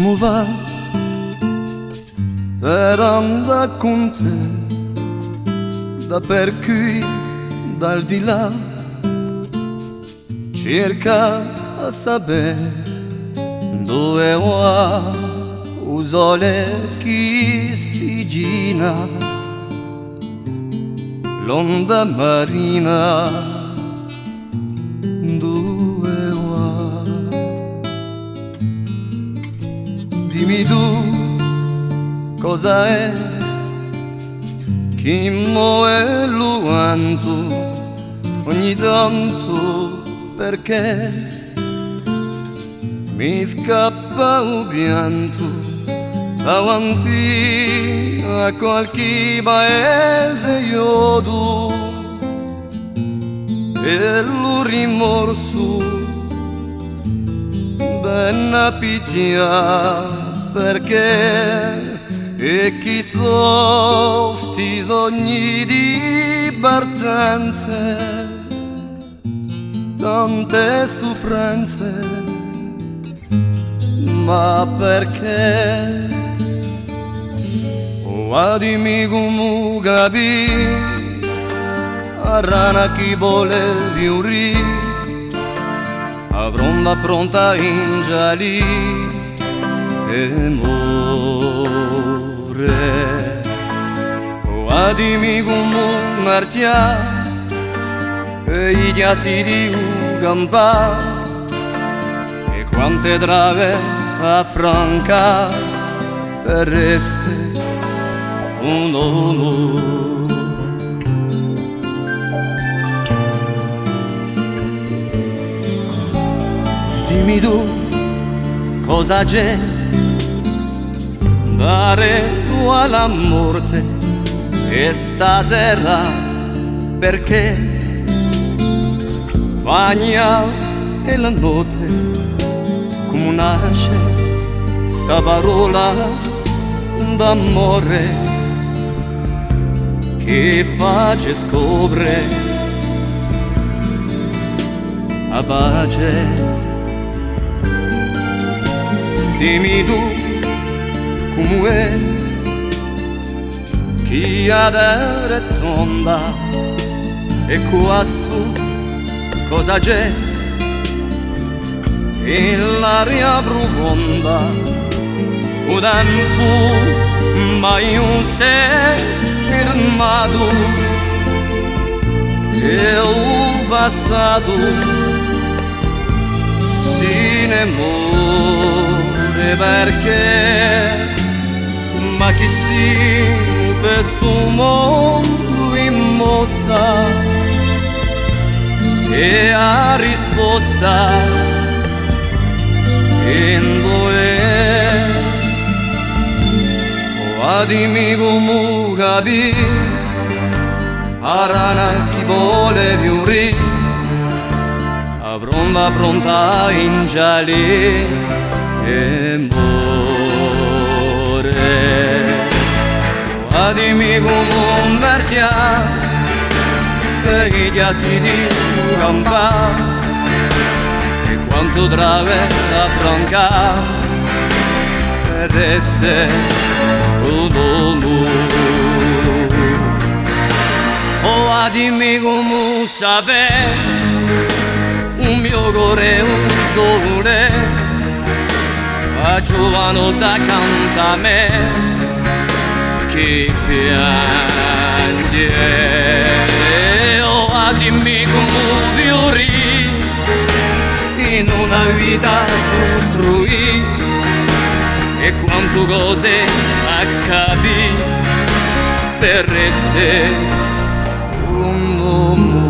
Come va per andare con te da per qui, dal di là, cerca a sapere dove va il sole che si gira, l'onda marina dove va. Dimmi tu cosa è che muove l'uanto ogni tanto, perché mi scappa un pianto davanti a qualche paese iodo e lo rimorso ben a picchia, perché e chi so sti sogni di partenze, tante sofferenze, ma perché? Dimmi come capì a rana chi volevi urì, a pronta in gialì e muore. Dimmi come marcia e i chiasi di un campà e quante trave affranca per essere un uomo. Dimmi tu cosa c'è dare alla morte e stasera, perché bagna e la notte come nasce sta parola d'amore che face scopre a pace. Dimmi tu come è chi ha dare tonda e qua su cosa c'è in l'aria profonda, un tempo mai un sé fermato e un passato si ne muore, perché ma chi si questo mondo in mossa e a risposta in dove. Dimmi come capì a rana chi volevi urì, a pronta in gialì e muore. Dimmi come marcia e i chiasi di campà e quanto trave affranca per essere un uomo. Dimmi come sapere un mio cuore un sole a giovanotte canta a me che piange. Dimmi come fiori in una vita costruì e quanto cose a capì per essere un uomo.